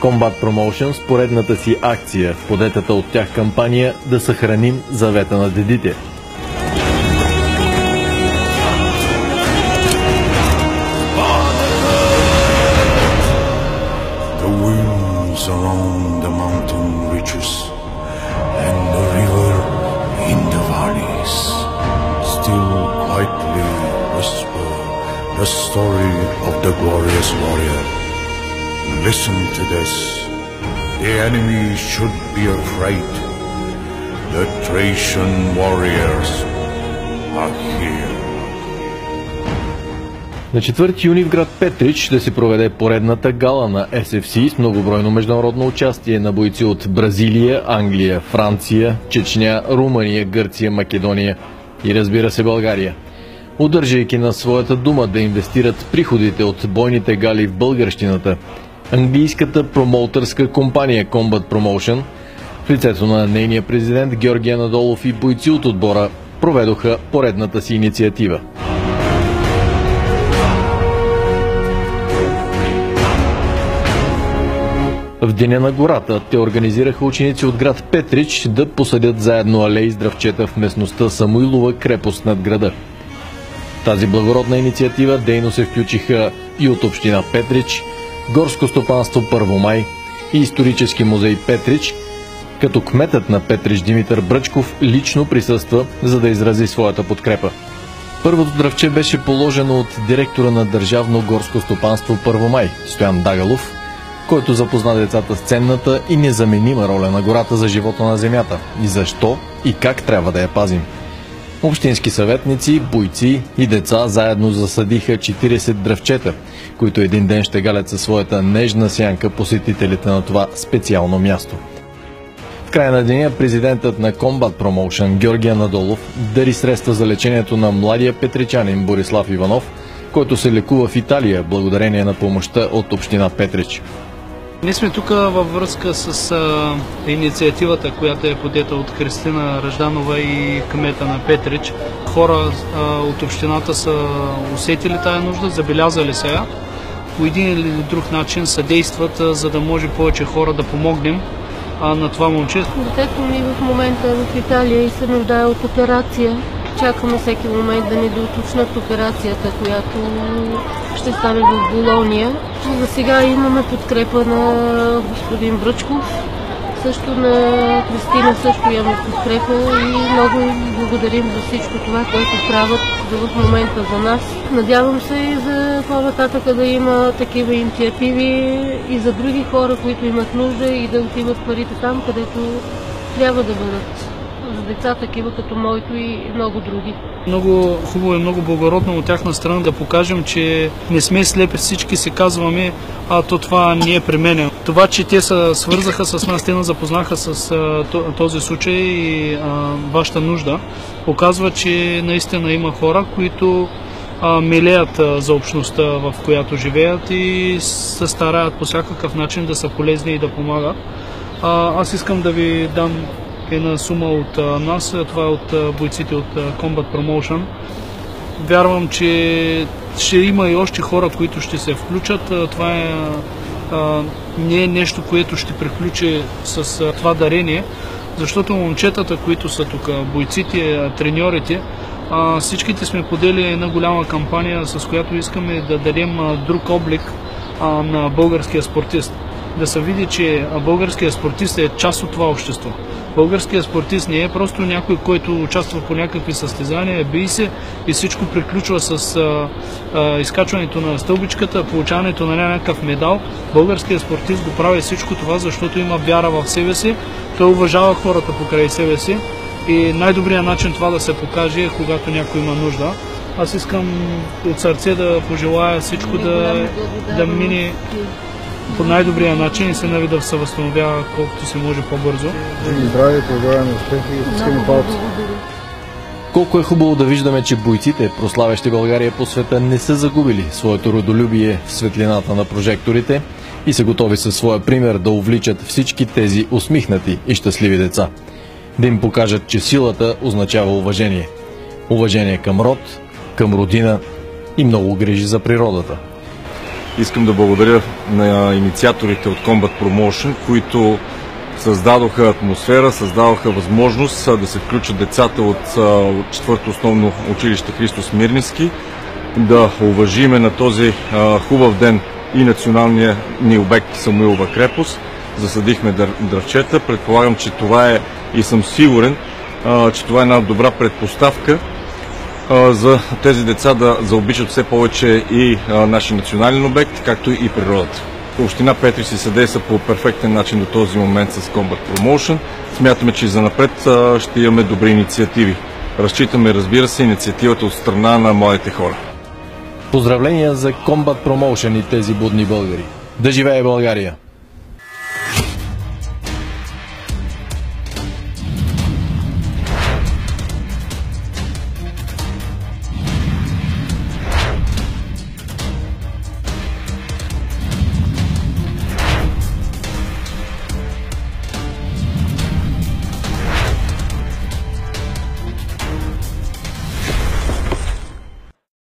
Combat Promotion с поредната си акция в подетата от тях кампания "Да съхраним завета на дедите". The winds around the mountain reaches and the river in the valleys still quietly whisper the story of the glorious warrior. Listen to this. The enemy should be afraid. The Thracian warriors are here. На 4 юни в град Петрич ще се проведе поредната гала на SFC с многобройно международно участие на бойци от Бразилия, Англия, Франция, Чечня, Румъния, Гърция, Македония и разбира се България. Удържайки на своята дума да инвестират приходите от бойните гали в българщината, английската промоутърска компания Combat Promotion в лицето на нейния президент Георги Анадолов и бойци от отбора проведоха поредната си инициатива. В Деня на гората те организираха ученици от град Петрич да посадят заедно алеи с дръвчета в местността Самуилова крепост над града. В тази благородна инициатива дейно се включиха и от община Петрич, Горско стопанство Първомай и Исторически музей Петрич, като кметът на Петрич Димитър Бръчков лично присъства, за да изрази своята подкрепа. Първото дръвче беше положено от директора на Държавно горско стопанство Първомай Стоян Дагалов, който запозна децата с ценната и незаменима роля на гората за живота на земята и защо и как трябва да я пазим. Общински съветници, бойци и деца заедно засадиха 40 дръвчета, които един ден ще галят със своята нежна сянка посетителите на това специално място. В края на деня президентът на Combat Promotion Георги Анадолов дари средства за лечението на младия петричанин Борислав Иванов, който се лекува в Италия благодарение на помощта от община Петрич. Ние сме тук във връзка с инициативата, която е подета от Христина Ръжданова и кмета на Петрич. Хора от общината са усетили тая нужда, забелязали сега, по един или друг начин съдействат, за да може повече хора да помогнем на това момче. Детето ми в момента е в Италия и се нуждае от операция. Чакаме всеки момент да ни доуточнат операцията, която ще стане в Болония. За сега имаме подкрепа на господин Бръчков, също на Кристина също имаме подкрепа и много благодарим за всичко това, което правят в момента за нас. Надявам се и за по-нататък да има такива инициативи и за други хора, които имат нужда и да отиват парите там, където трябва да бъдат. За деца такива като моето и много други. Много хубаво и много благородно от тяхна страна да покажем, че не сме слепи, всички си казваме, то това не е при мен. Това, че те се свързаха с нас, те нас запознаха с този случай и вашата нужда, показва, че наистина има хора, които милеят за общността, в която живеят и се стараят по всякакъв начин да са полезни и да помагат. Аз искам да ви дам една сума от нас, това е от бойците от Combat Promotion. Вярвам, че ще има и още хора, които ще се включат. Това не е нещо, което ще приключи с това дарение, защото момчетата, които са тук, бойците, треньорите, всичките сме подели една голяма кампания, с която искаме да дадем друг облик на българския спортист. Да се види, че българският спортист е част от това общество. Българският спортист не е просто някой, който участва по някакви състезания, бие се и всичко приключва с изкачването на стълбичката, получаването на някакъв медал. Българският спортист го прави всичко това, защото има вяра в себе си, той уважава хората покрай себе си и най-добрият начин това да се покаже е когато някой има нужда. Аз искам от сърце да пожелая всичко да мине по най-добрия начин и се нави да се възстановява колкото се може по-бързо. Здраве, пожелаваме успехи и скъпи палци. Колко е хубаво да виждаме, че бойците, прославящи България по света, не са загубили своето родолюбие в светлината на прожекторите и са готови със своя пример да увличат всички тези усмихнати и щастливи деца. Да им покажат, че силата означава уважение. Уважение към род, към родина и много грижи за природата. Искам да благодаря на инициаторите от Combat Promotion, които създадоха атмосфера, създадоха възможност да се включат децата от 4-то основно училище Христо Смирненски, да уважиме на този хубав ден и националния ни обект Самуилова крепост. Засадихме дръвчета. Предполагам, че това е и съм сигурен, че това е една добра предпоставка за тези деца да заобичат все повече и нашия национален обект, както и природата. Община Петрич се съдейства по перфектен начин до този момент с Combat Promotion. Смятаме, че и занапред ще имаме добри инициативи. Разчитаме, разбира се, инициативата от страна на младите хора. Поздравления за Combat Promotion и тези будни българи. Да живее България!